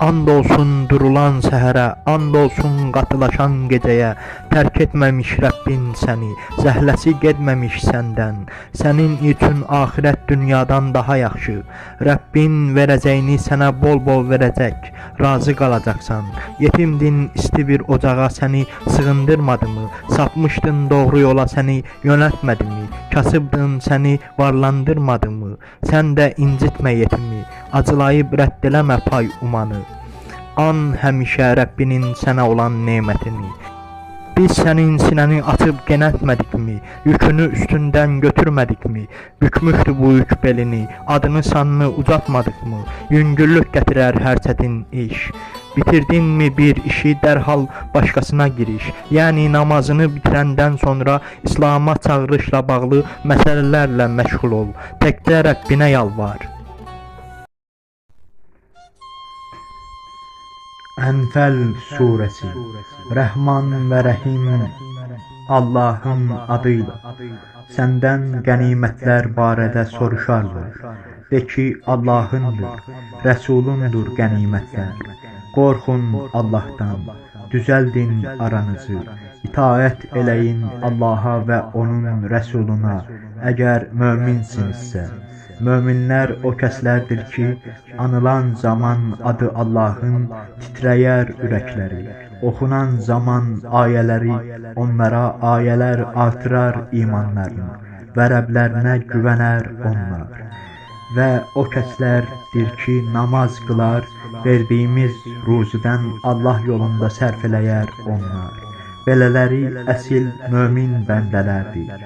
And olsun durulan səhərə, and olsun qatılaşan gecəyə, tərk etməmiş Rəbbin səni, zəhləsi getməmiş səndən. Sənin üçün axirət dünyadan daha yaxşı. Rəbbin verəcəyini sənə bol-bol verəcək, razı qalacaqsan. Yetimdin, isti bir ocağa səni sığındırmadımı? Sapmışdın doğru yola səni yönəltmədimi? Kasıbdın, səni varlandırmadımı? Sən də incitmə yetimi, acılayıb rədd eləmə pay umanı. An həmişə Rəbbinin sənə olan nemətini. Biz sənin sinəni açıb genəltmədikmi? Yükünü üstündən götürmədikmi? Bükmüşdü bu yük belini, adını sanını ucatmadıqmı? Yüngüllük gətirər hər çətin iş. Bitirdinmi bir işi, dərhal başqasına giriş. Yəni namazını bitirəndən sonra İslam'a çağırışla bağlı məsələlərlə məşğul ol. Təkcə Rəbbinə yalvar. Ənfəl surəsi. Rəhman və Rəhim Allahın adıyla. Səndən qənimətlər barədə soruşarlar. De ki, Allahındır, Rəsulundur qənimətlər. Qorxun Allahdan, düzəldin aranızı. İtaət eləyin Allaha və onun Rəsuluna, əgər möminsinizsə. Möminlər o kəslərdir ki, anılan zaman adı Allahın titrəyər ürəkləri. Oxunan zaman ayələri onlara ayələr artırar imanlarını və Rəblərinə güvənər onlar. Və o kəslərdir ki, namaz qılar, verdiyimiz ruzidən Allah yolunda sərf eləyər onlar. Belələri əsil mömin bəndələrdir.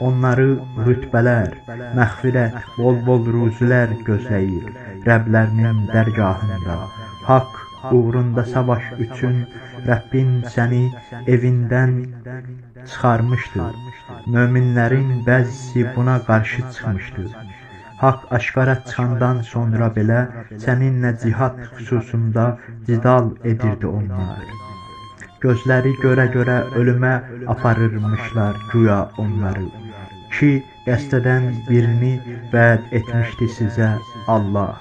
Onları rütbələr, məğfirət, bol-bol ruzilər gözləyir Rəblərinin dərgahında. Haqq uğrunda savaş üçün Rəbbin səni evindən çıxarmışdır. Möminlərin bəzisi buna qarşı çıxmışdır. Haqq aşkara çıxandan sonra belə səninlə cihad xüsusunda cidal edirdi onlar. Gözləri görə-görə ölümə aparırmışlar güya onları. Ki, qəsdən birini vəd etmişdi sizə Allah.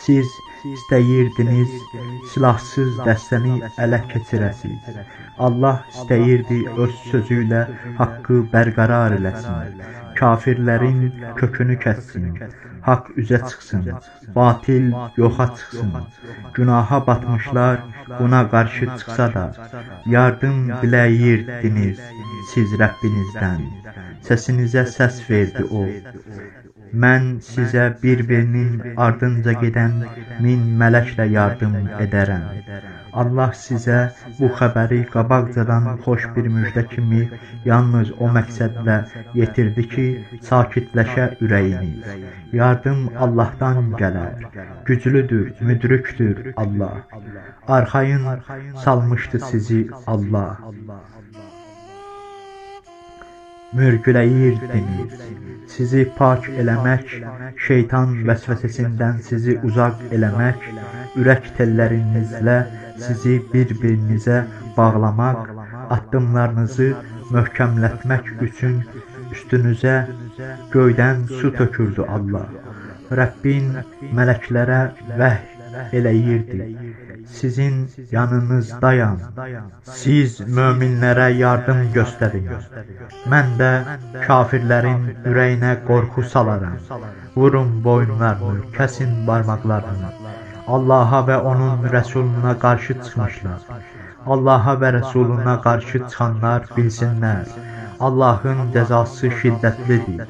Siz istəyirdiniz silahsız dəstəni ələ keçirəsiz. Allah istəyirdi öz sözü ilə haqqı bərqərar eləsin. Kafirlərin kökünü kəssin. Haqq üzə çıxsın, batil yoxa çıxsın. Günaha batmışlar buna qarşı çıxsa da, yardım diləyirdiniz siz Rəbbinizdən. Səsinizə səs verdi o. Mən sizə bir-birinin ardınca gedən 1000 mələklə yardım edərəm. Allah sizə bu xəbəri qabaqcadan xoş bir müjdə kimi yalnız o məqsədlə yetirdi ki, sakitləşə ürəyiniz. Yardım Allahdan gələr. Güclüdür, müdrikdir Allah. Arxayın salmışdı sizi Allah. Mürgüləyirdiniz. Sizi pak eləmək, şeytan vəsvəsindən sizi uzaq eləmək, ürək tellərinizlə sizi bir-birinizə bağlamaq, addımlarınızı möhkəmlətmək üçün üstünüzə göydən su tökürdü Allah. Rəbbin mələklərə vəhy eləyirdi. Sizin yanınızdayam. Siz möminlərə yardım göstərin. Mən də kafirlərin ürəyinə qorxu salaram. Vurun boyunlarını, kəsin barmaqlarını. Allaha və onun Rəsuluna qarşı çıxmışlar. Allaha və Rəsuluna qarşı çıxanlar bilsinlər. Allahın cəzası şiddətlidir.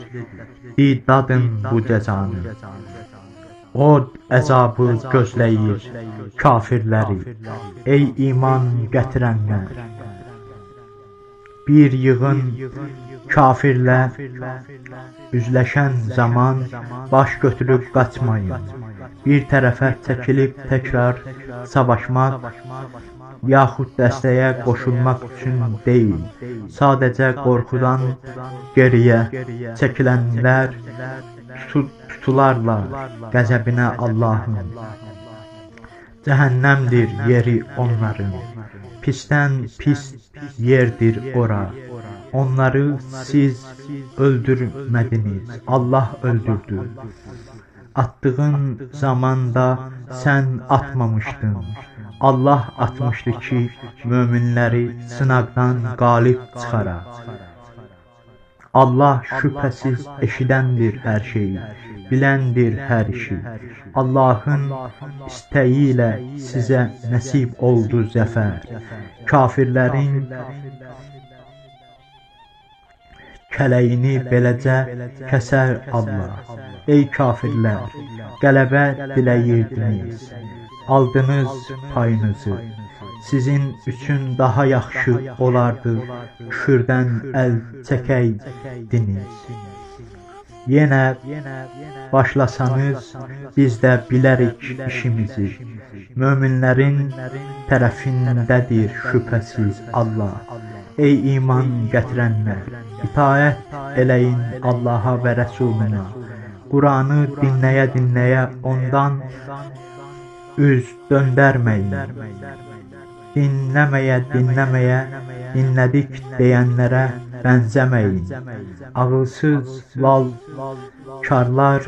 Dadın bu cəzanı. O əzabı gözləyir kafirləri. Ey iman gətirənlər! Bir yığın kafirlə üzləşən zaman baş götürüb qaçmayın. Bir tərəfə çəkilib təkrar savaşmaq, yaxud dəstəyə qoşulmaq üçün deyil. Sadəcə qorxudan geriyə çəkilənlər tutularlar qəzəbinə Allahın. Cəhənnəmdir yeri onların. Pisdən pis yerdir ora. Onları siz öldürmədiniz, Allah öldürdü. Attığın zamanda sən atmamışdın. Allah atmışdı ki, möminləri sınaqdan qalib çıxara. Allah şübhəsiz eşidəndir hər şeyi, biləndir hər işi. Allahın istəyi ilə sizə nəsib oldu zəfər. Kafirlərin kələyini beləcə kəsər Allah. Ey kafirlər, qələbə diləyirdiniz, aldınız payınızı. Sizin üçün daha yaxşı olardı, küfrdən əl çəkəydiniz. Yenə başlasanız, biz də bilərik işimizi. Möminlərin tərəfindədir şübhəsiz Allah. Ey iman gətirənlər, itaət eləyin Allaha və Rəsuluna. Quranı dinləyə-dinləyə ondan üz döndərməyin. Dinləməyə, dinlədik deyənlərə bənzəməyin. Ağılsız lalkarlar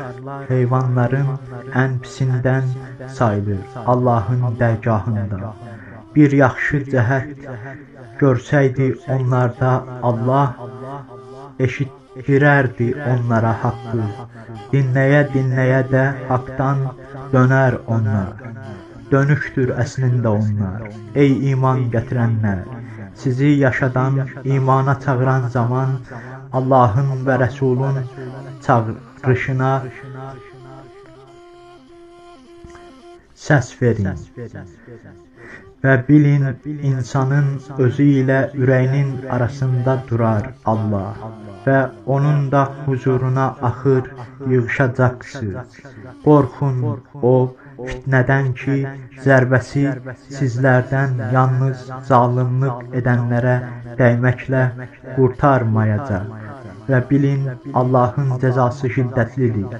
heyvanların ən pisindən sayılır Allahın dərgahında. Bir yaxşı cəhət görsəydi onlarda Allah, eşitdirərdi onlara haqqı. Dinləyə-dinləyə də haqdan dönər onlar. Dönüşdür əslində onlar. Ey iman gətirənlər, sizi yaşadan, imana çağıran zaman Allahın və Rəsulun çağırışına səs verin. Və bilin, insanın özü ilə ürəyinin arasında durar Allah və onun da huzuruna axır yığışacaqsınız. Qorxun o fitnədən ki, zərbəsi sizlərdən yalnız zalimlik edənlərə dəyməklə qurtarmayacaq və bilin, Allahın cəzası şiddətlidir.